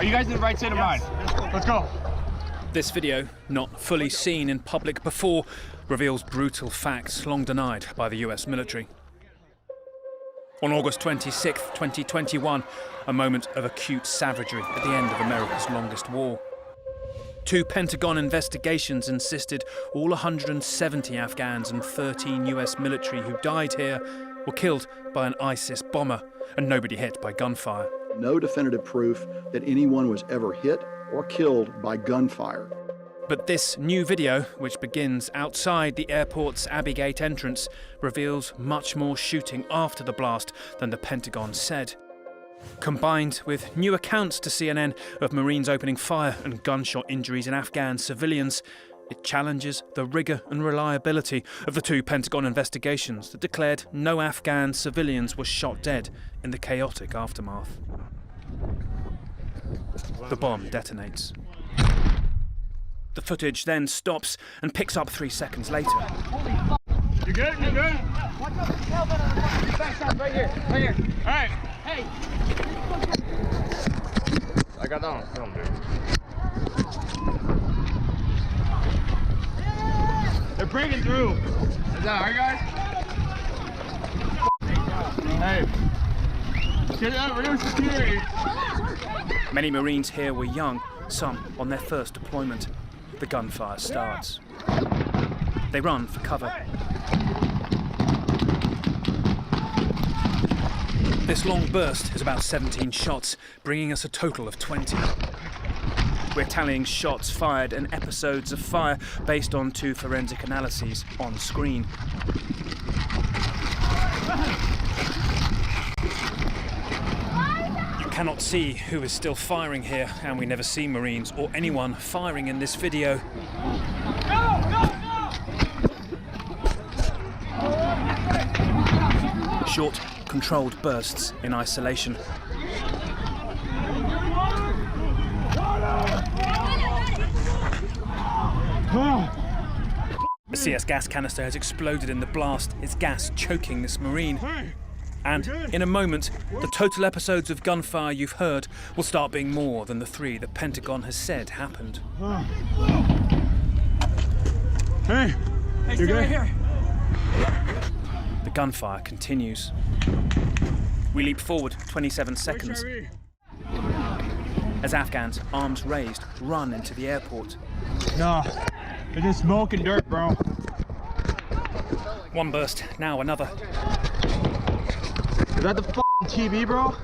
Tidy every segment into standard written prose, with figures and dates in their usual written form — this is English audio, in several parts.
Are you guys in the right state of mind? Let's go. This video, not fully seen in public before, reveals brutal facts long denied by the US military. On August 26, 2021, a moment of acute savagery at the end of America's longest war. 2 Pentagon investigations insisted all 170 Afghans and 13 US military who died here were killed by an ISIS bomber and nobody hit by gunfire. No definitive proof that anyone was ever hit or killed by gunfire. But this new video, which begins outside the airport's Abbey Gate entrance, reveals much more shooting after the blast than the Pentagon said. Combined with new accounts to CNN of Marines opening fire and gunshot injuries in Afghan civilians, it challenges the rigour and reliability of the 2 Pentagon investigations that declared no Afghan civilians were shot dead in the chaotic aftermath. The bomb detonates. The footage then stops and picks up 3 seconds later. You good? You good? Watch out for the tailbone of the fucking backside right here. Right here. All right. Hey. I got that on film, dude. They're breaking through. Is that alright, guys? Hey. Get up, real security. Many Marines here were young, some on their first deployment. The gunfire starts. They run for cover. This long burst is about 17 shots, bringing us a total of 20. We're tallying shots fired and episodes of fire based on 2 forensic analyses on screen. You cannot see who is still firing here, and we never see Marines or anyone firing in this video. Short, controlled bursts in isolation. A CS gas canister has exploded in the blast, its gas choking this Marine. And in a moment, the total episodes of gunfire you've heard will start being more than the 3 the Pentagon has said happened. Hey, you good? Right here. The gunfire continues. We leap forward 27 seconds as Afghans, arms raised, run into the airport. No, it's just smoke and dirt, bro. One burst, now another. Is that the f***ing TB, bro?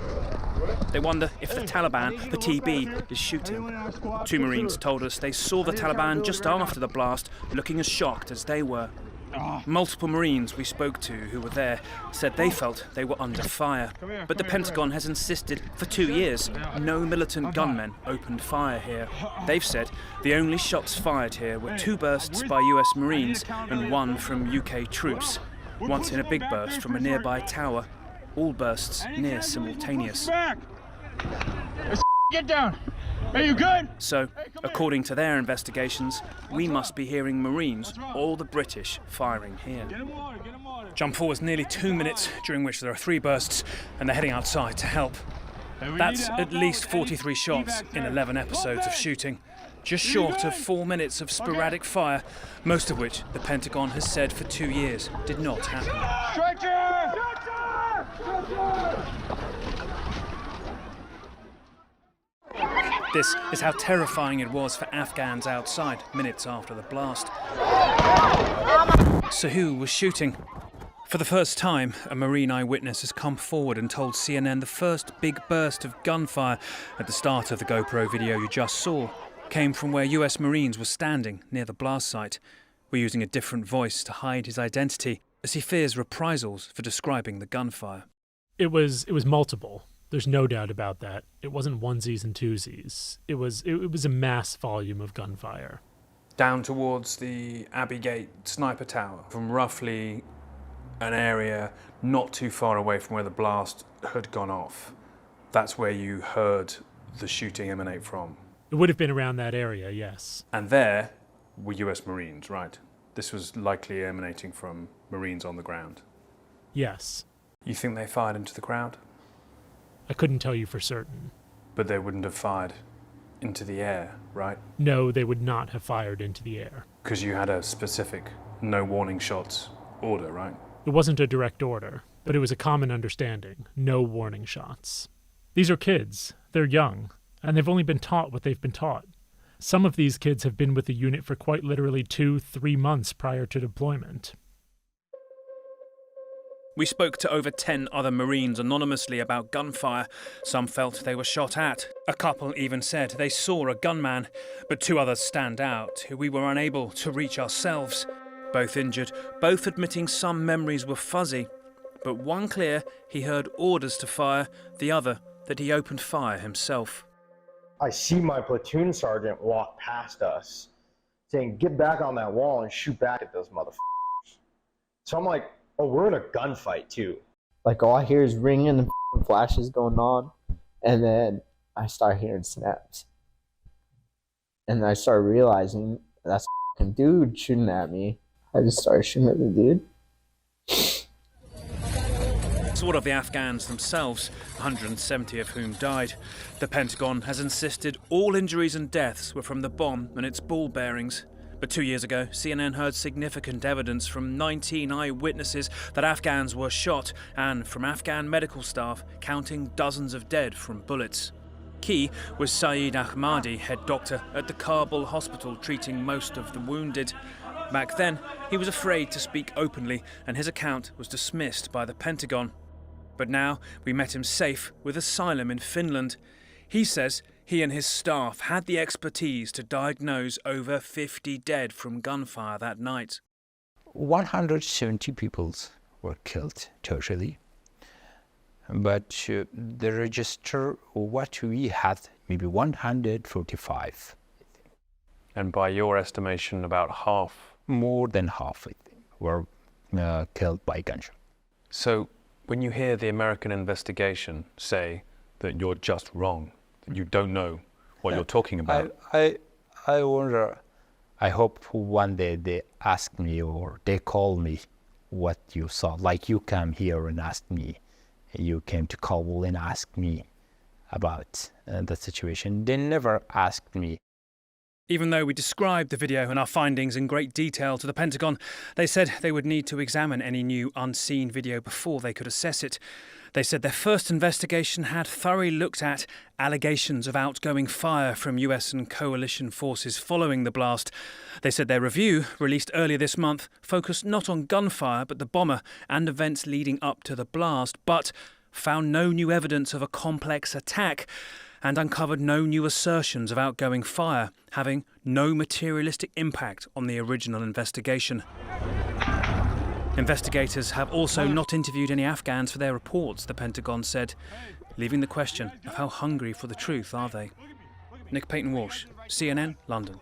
They wonder if the Taliban, the TB, is shooting. 2 Marines told us they saw the Taliban just after the blast, looking as shocked as they were. Multiple Marines we spoke to who were there said they felt they were under fire. But the Pentagon has insisted for 2 years no militant gunmen opened fire here. They've said the only shots fired here were 2 bursts by US Marines and 1 from UK troops. Once in a big burst from a nearby tower. All bursts near simultaneous. Get down! Are you good? So, according to their investigations, we must be hearing Marines or the British firing here. Jump forwards nearly 2 minutes, during which there are 3 bursts, and they're heading outside to help. That's at least 43 shots in 11 episodes of shooting, just short of 4 minutes of sporadic fire, most of which the Pentagon has said for 2 years did not happen. Stretcher! This is how terrifying it was for Afghans outside minutes after the blast. So who was shooting? For the first time, a Marine eyewitness has come forward and told CNN the first big burst of gunfire at the start of the GoPro video you just saw came from where US Marines were standing near the blast site. We're using a different voice to hide his identity as he fears reprisals for describing the gunfire. It was multiple. There's no doubt about that. It wasn't onesies and twosies. It was a mass volume of gunfire. Down towards the Abbey Gate sniper tower, from roughly an area not too far away from where the blast had gone off. That's where you heard the shooting emanate from. It would have been around that area, yes. And there were US Marines, right? This was likely emanating from Marines on the ground. Yes. You think they fired into the crowd? I couldn't tell you for certain. But they wouldn't have fired into the air, right? No, they would not have fired into the air. Because you had a specific no warning shots order, right? It wasn't a direct order, but it was a common understanding. No warning shots. These are kids. They're young, and they've only been taught what they've been taught. Some of these kids have been with the unit for quite literally 2-3 months prior to deployment. We spoke to over 10 other Marines anonymously about gunfire. Some felt they were shot at. A couple even said they saw a gunman, but 2 others stand out who we were unable to reach ourselves. Both injured, both admitting some memories were fuzzy, but one clear he heard orders to fire, the other that he opened fire himself. I see my platoon sergeant walk past us saying, "Get back on that wall and shoot back at those motherfuckers." So I'm like, oh, we're in a gunfight too. Like all I hear is ringing and the flashes going on, and then I start hearing snaps. And I start realizing that's a dude shooting at me. I just started shooting at the dude. Sort of the Afghans themselves, 170 of whom died. The Pentagon has insisted all injuries and deaths were from the bomb and its ball bearings. But 2 years ago, CNN heard significant evidence from 19 eyewitnesses that Afghans were shot, and from Afghan medical staff counting dozens of dead from bullets. Key was Saeed Ahmadi, head doctor at the Kabul hospital treating most of the wounded. Back then, he was afraid to speak openly, and his account was dismissed by the Pentagon. But now we met him safe with asylum in Finland. He says he and his staff had the expertise to diagnose over 50 dead from gunfire that night. 170 people were killed totally. But the register, what we had, maybe 145. And by your estimation, about half? More than half, I think, were killed by gunshot. So when you hear the American investigation say that you're just wrong, that you don't know what you're talking about? I wonder, I hope one day they ask me or they call me what you saw. Like you came here and asked me, you came to Kabul and asked me about the situation. They never asked me. Even though we described the video and our findings in great detail to the Pentagon, they said they would need to examine any new unseen video before they could assess it. They said their first investigation had thoroughly looked at allegations of outgoing fire from US and coalition forces following the blast. They said their review, released earlier this month, focused not on gunfire but the bomber and events leading up to the blast, but found no new evidence of a complex attack and uncovered no new assertions of outgoing fire, having no materialistic impact on the original investigation. Investigators have also not interviewed any Afghans for their reports, the Pentagon said, leaving the question of how hungry for the truth are they. Paton Walsh, CNN, London.